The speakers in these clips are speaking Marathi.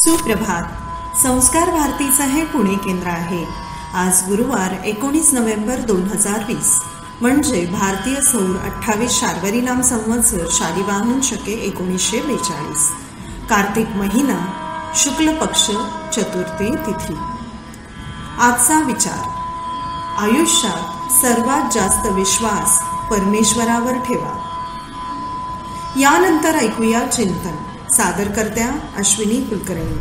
सुप्रभात. संस्कार भारतीचं हे पुणे केंद्र आहे. आज गुरुवार 19 नोव्हेंबर 2020 म्हणजे भारतीय सौर 28 शार्वरी नाम संवत्सर शालिवाहन शके 1942 कार्तिक महिना शुक्ल पक्ष चतुर्थी तिथी. आजचा विचार: आयुष्यात सर्वात जास्त विश्वास परमेश्वरावर ठेवा. यानंतर ऐकूया चिंतन. सादरकर्त्या अश्विनी कुलकर्णी.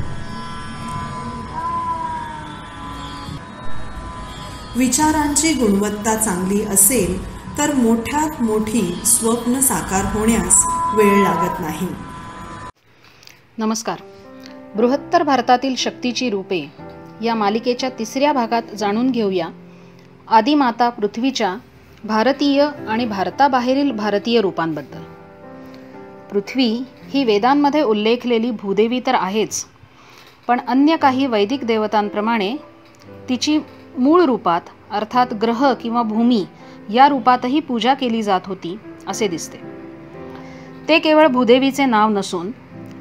विचारांची गुणवत्ता चांगली असेल तर मोठ्यात मोठी स्वप्न साकार होण्यास वेळ लागत नाही. नमस्कार. बृहत्तर भारतातील शक्तीची रूपे या मालिकेच्या तिसऱ्या भागात जाणून घेऊया आदिमाता पृथ्वीच्या भारतीय आणि भारताबाहेरील भारतीय रूपांबद्दल. पृथ्वी ही वेदांमध्ये उल्लेखलेली भूदेवी तर आहेच, पण अन्य काही वैदिक देवतांप्रमाणे तिची मूळ रूपात अर्थात ग्रह किंवा भूमी या रूपातही पूजा केली जात होती असे दिसते. ते केवळ भूदेवीचे नाव नसून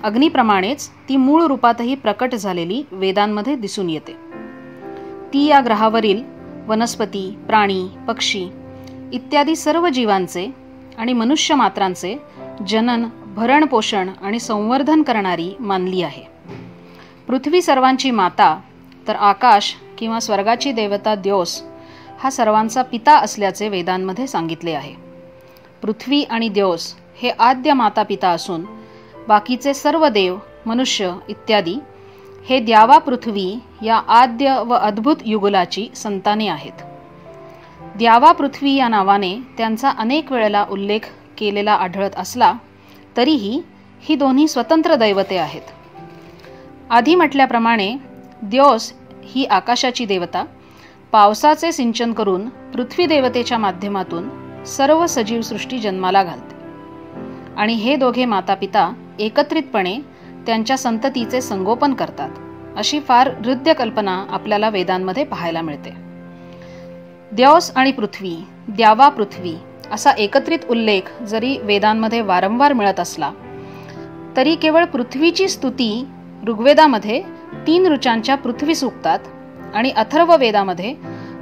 अग्नीप्रमाणेच ती मूळ रूपातही प्रकट झालेली वेदांमध्ये दिसून येते. ती या ग्रहावरील वनस्पती, प्राणी, पक्षी इत्यादी सर्व जीवांचे आणि मनुष्य मात्रांचे जनन, भरण पोषण आणि संवर्धन करणारी मानली आहे. पृथ्वी सर्वांची माता तर आकाश किंवा स्वर्गाची देवता द्योस हा सर्वांचा पिता असल्याचे वेदांमध्ये सांगितले आहे. पृथ्वी आणि द्योस हे आद्य माता पिता असून बाकीचे सर्व देव, मनुष्य इत्यादी हे द्यावा पृथ्वी या आद्य व अद्भुत युगलाची संताने आहेत. द्यावा पृथ्वी या नावाने त्यांचा अनेक वेळेला उल्लेख केलेला आढळत असला तरीही ही दोन्ही स्वतंत्र दैवते आहेत. आधी म्हटल्याप्रमाणे द्योस ही आकाशाची देवता पावसाचे सिंचन करून पृथ्वी देवतेच्या माध्यमातून सर्व सजीव सृष्टी जन्माला घालते आणि हे दोघे माता पिता एकत्रितपणे त्यांच्या संततीचे संगोपन करतात अशी फार हृद्य कल्पना आपल्याला वेदांमध्ये पाहायला मिळते. द्योस आणि पृथ्वी, द्यावा पृथ्वी असा एकत्रित उल्लेख जरी वेदांमध्ये वारंवार मिळत असला तरी केवळ पृथ्वीची स्तुती ऋग्वेदामध्ये 3 ऋचांच्या पृथ्वी सूक्तात आणि अथर्व वेदामध्ये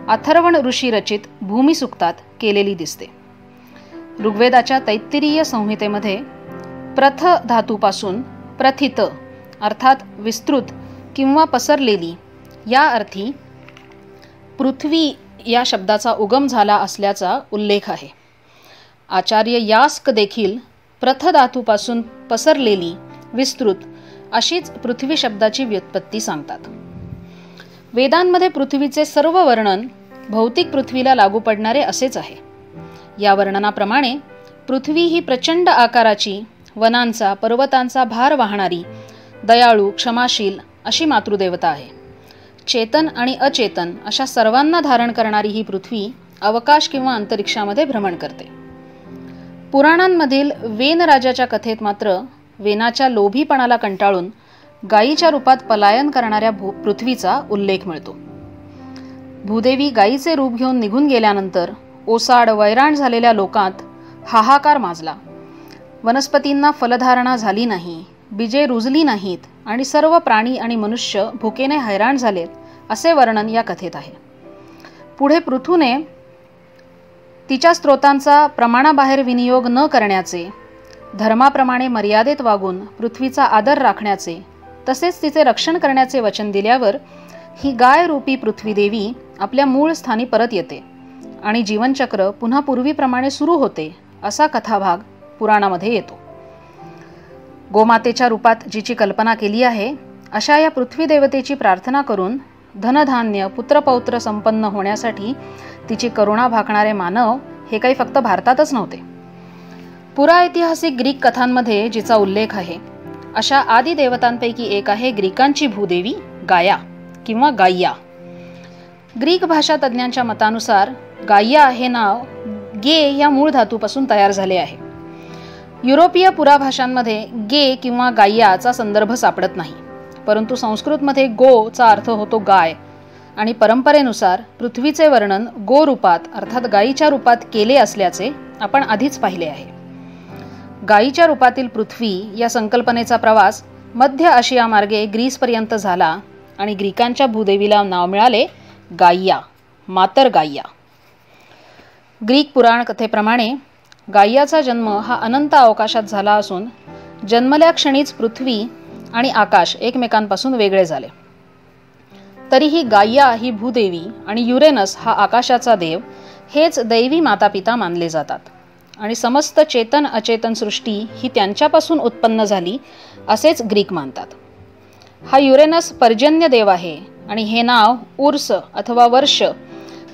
अथर्वण ऋषी रचित भूमी सूक्तात केलेली दिसते. ऋग्वेदाच्या तैत्तिरीय संहितेमध्ये प्रथ धातूपासून प्रथित अर्थात विस्तृत किंवा पसरलेली या अर्थी पृथ्वी या शब्दाचा उगम झाला असल्याचा उल्लेख आहे. आचार्य यास्क देखील प्रथ धातूपासून पसरलेली, विस्तृत अशीच पृथ्वी शब्दाची व्युत्पत्ती सांगतात. वेदांमध्ये पृथ्वीचे सर्व वर्णन भौतिक पृथ्वीला लागू पडणारे असेच आहे. या वर्णनाप्रमाणे पृथ्वी ही प्रचंड आकाराची, वनांचा, पर्वतांचा भार वाहणारी, दयाळू, क्षमाशील अशी मातृदेवता आहे. चेतन आणि अचेतन अशा सर्वांना धारण करणारी ही पृथ्वी अवकाश किंवा अंतरिक्षामध्ये भ्रमण करते. पुराणांमधील वेन राजाच्या कथेत मात्र वेनाच्या लोभीपणाला कंटाळून गायीच्या रूपात पलायन करणाऱ्या पृथ्वीचा उल्लेख मिळतो. भूदेवी गायीचे रूप घेऊन निघून गेल्यानंतर ओसाड वैराण झालेल्या लोकांत हाहाकार माजला. वनस्पतींना फलधारणा झाली नाही, बीजे रुजली नाहीत आणि सर्व प्राणी आणि मनुष्य भुकेने हैराण झालेत असे वर्णन या कथेत आहे. पुढे पृथूने तिच्या स्त्रोतांचा प्रमाणाबाहेर विनियोग न करण्याचे, धर्माप्रमाणे मर्यादेत वागून पृथ्वीचा आदर राखण्याचे तसेच तिचे रक्षण करण्याचे वचन दिल्यावर ही गाय रूपी पृथ्वीदेवी आपल्या मूळ स्थानी परत येते आणि जीवनचक्र पुन्हा पूर्वीप्रमाणे सुरू होते असा कथाभाग पुराणामध्ये येतो. गोमातेच्या रूपात जिची कल्पना केली आहे अशा या पृथ्वी देवतेची प्रार्थना करून धनधान्य, पुत्रपौत्र संपन्न होण्यासाठी तिची करुणा भाकणारे मानव हे काही फक्त भारतातच नव्हते. पुराऐतिहासिक ग्रीक कथांमध्ये जिचा उल्लेख आहे अशा आदी देवतांपैकी एक आहे ग्रीकांची भूदेवी गाया किंवा गाय्या. ग्रीक भाषा तज्ज्ञांच्या मतानुसार गाय्या हे नाव गे या मूळ धातूपासून तयार झाले आहे. युरोपीय पुराभाषांमध्ये गे किंवा गाय्याचा संदर्भ सापडत नाही, परंतु संस्कृतमध्ये गो चा अर्थ होतो गाय आणि परंपरेनुसार पृथ्वीचे वर्णन गो रूपात अर्थात गायीच्या रूपात केले असल्याचे आपण आधीच पाहिले आहे. गायीच्या रूपातील पृथ्वी या संकल्पनेचा प्रवास मध्य आशिया मार्गे ग्रीसपर्यंत झाला आणि ग्रीकांच्या भूदेवीला नाव मिळाले गाइया, मातर गाइया. ग्रीक पुराण कथेप्रमाणे गाइयाचा जन्म हा अनंत अवकाशात झाला असून जन्मल्या क्षणीच पृथ्वी आणि आकाश एकमेकांपासून वेगळे झाले. तरीही गाइया ही भूदेवी आणि युरेनस हा आकाशाचा देव हेच दैवी मातापिता मानले जातात आणि समस्त चेतन अचेतन सृष्टी ही त्यांच्यापासून उत्पन्न झाली असेच ग्रीक मानतात. हा युरेनस पर्जन्य देव आहे आणि हे नाव उर्स अथवा वर्ष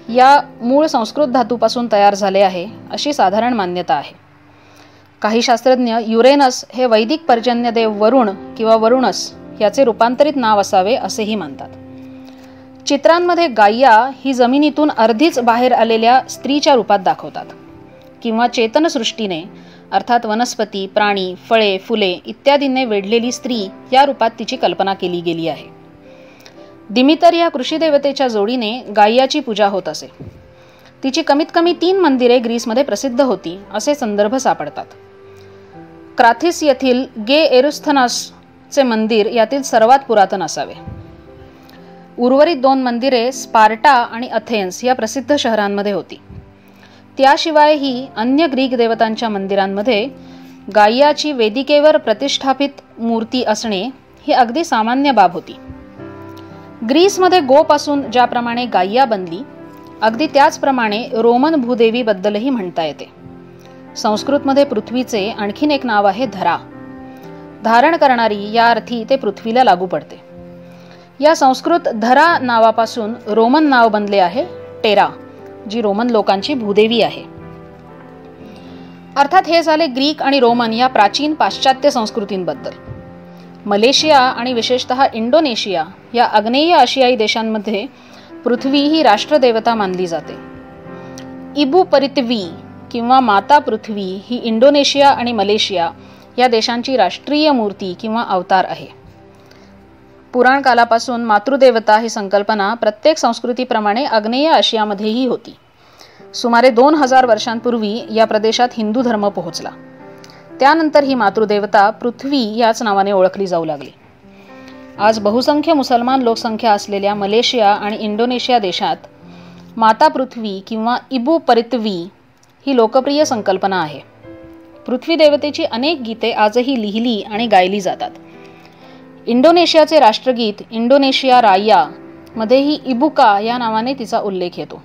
या मूळ संस्कृत धातूपासून तयार झाले आहे अशी साधारण मान्यता आहे. काही शास्त्रज्ञ युरेनस हे वैदिक पर्जन्य देव वरुण किंवा वरुणस याचे रूपांतरित नाव असावे असेही मानतात. चित्रांमध्ये गाइया ही जमिनीतून अर्धीच बाहेर आलेल्या स्त्रीच्या रूपात दाखवतात किंवा चेतनसृष्टीने अर्थात वनस्पती, प्राणी, फळे, फुले इत्यादींनी वेढलेली स्त्री या रूपात तिची कल्पना केली गेली आहे. दिमितर या कृषी देवतेच्या जोडीने गाइयाची पूजा होत असे. तिची कमीत कमी 3 मंदिरे ग्रीसमध्ये प्रसिद्ध होती असे संदर्भ सापडतात. क्राथिस येथील गे एरुस्थनासचे मंदिर यातील सर्वात पुरातन असावे. उर्वरित 2 मंदिरे स्पार्टा आणि अथेन्स या प्रसिद्ध शहरांमध्ये होती. त्याशिवायही अन्य ग्रीक देवतांच्या मंदिरांमध्ये गाइयाची वेदिकेवर प्रतिष्ठापित मूर्ती असणे ही अगदी सामान्य बाब होती. ग्रीसमध्ये गोपासून ज्याप्रमाणे गाइया बनली अगदी त्याचप्रमाणे रोमन भूदेवीबद्दलही म्हणता येते. संस्कृतमध्ये पृथ्वीचे आणखीन एक नाव आहे धरा. धारण करणारी या अर्थी ते पृथ्वीला लागू पडते. या संस्कृत धरा नावापासून रोमन नाव बनले आहे टेरा, जी रोमन लोकांची भूदेवी आहे. अर्थात हे झाले ग्रीक आणि रोमन या प्राचीन पाश्चात्य संस्कृतींबद्दल. मलेशिया आणि विशेषतः इंडोनेशिया या आग्नेय आशियाई देशांमध्ये पृथ्वी ही राष्ट्रदेवता मानली जाते. इबू परितवी किंवा माता पृथ्वी ही इंडोनेशिया आणि मलेशिया या देशांची राष्ट्रीय मूर्ती किंवा अवतार आहे. पुराण कालापासून मातृदेवता ही संकल्पना प्रत्येक संस्कृतीप्रमाणे आग्नेय आशियामध्येही होती. सुमारे 2000 वर्षांपूर्वी या प्रदेशात हिंदू धर्म पोहोचला. त्यानंतर ही मातृदेवता पृथ्वी याच नावाने ओळखली जाऊ लागली. आज बहुसंख्य मुसलमान लोकसंख्या असलेल्या मलेशिया आणि इंडोनेशिया देशात माता पृथ्वी किंवा इबू परितवी ही लोकप्रिय संकल्पना आहे. पृथ्वी देवतेची अनेक गीते आजही लिहिली आणि गायली जातात. इंडोनेशियाचे राष्ट्रगीत इंडोनेशिया राया मध्येही इबुका या नावाने तिचा उल्लेख येतो.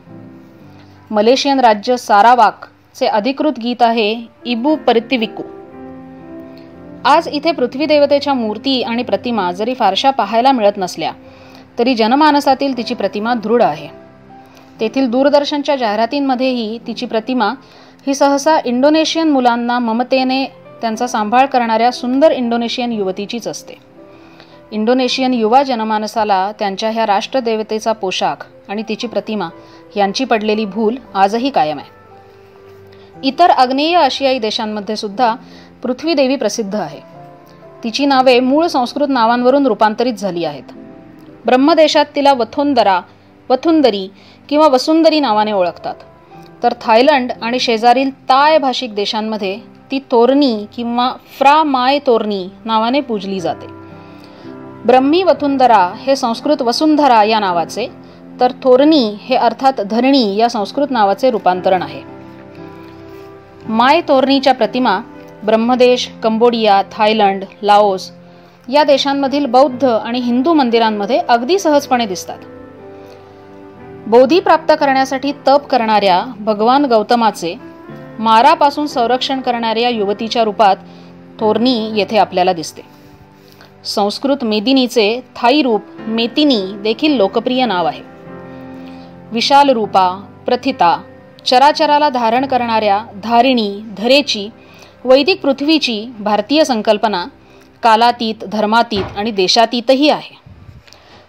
मलेशियन राज्य सारावाकचे अधिकृत गीत आहे इबू परितिविकू. आज इथे पृथ्वी देवतेच्या मूर्ती आणि प्रतिमा जरी फारशा पाहायला मिळत नसल्या तरी जनमानसातील तिची प्रतिमा दृढ आहे. तेथील दूरदर्शनच्या जाहिरातींमध्येही तिची प्रतिमा ही सहसा इंडोनेशियन मुलांना ममतेने त्यांचा सांभाळ करणाऱ्या सुंदर इंडोनेशियन युवतीचीच असते. इंडोनेशियन युवा जनमानसाला त्यांच्या ह्या राष्ट्रदेवतेचा पोशाख आणि तिची प्रतिमा यांची पडलेली भूल आजही कायम आहे. इतर आग्नेय आशियाई देशांमध्ये सुद्धा पृथ्वी देवी प्रसिद्ध आहे. तिची नावे मूळ संस्कृत नावांवरून रूपांतरित झाली आहेत. ब्रह्मदेशात तिला वथुंदरा, वथुंदरी किंवा वसुंदरी नावाने ओळखतात. तर थायलंड आणि शेजारील ताय भाषिक देशांमध्ये ती तोरणी किंवा फ्रा माय तोरणी नावाने पूजली जाते. ब्रह्मी वथुंदरा हे संस्कृत वसुंधरा या नावाचे, तर तोरणी हे अर्थात धरणी या संस्कृत नावाचे रूपांतरण आहे. माय तोरणीच्या प्रतिमा ब्रह्मदेश, कंबोडिया, थायलंड, लाओस या देशांमधील बौद्ध आणि हिंदू मंदिरांमध्ये अगदी सहजपणे दिसतात. बोधी प्राप्त करण्यासाठी तप करणाऱ्या भगवान गौतमाचे मारापासून संरक्षण करणाऱ्या युवतीच्या रूपात तोरणी येथे आपल्याला दिसते. संस्कृत मेदिनीचे थाई रूप मेतिनी देखील लोकप्रिय नाव आहे. विशाल रूपा, प्रथिता, चराचराला धारण करणाऱ्या धारिणी, धरेची, वैदिक पृथ्वीची भारतीय संकल्पना कालातीत, धर्मातीत आणि देशातीतही आहे.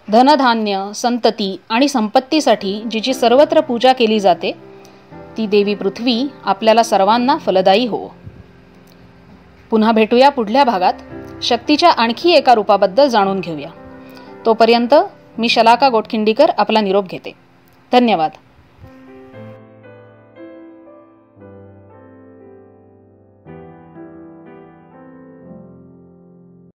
धनधान्य, संतती आणि संपत्तीसाठी जिची सर्वत्र पूजा केली जाते ती देवी पृथ्वी आपल्याला सर्वांना फलदायी हो. पुन्हा भेटूया पुढल्या भागात. शक्तीच्या आणखी एका रूपाबद्दल जाणून घेऊया. तोपर्यंत मी शलाका गोटखिंडीकर आपला निरोप घेते. धन्यवाद.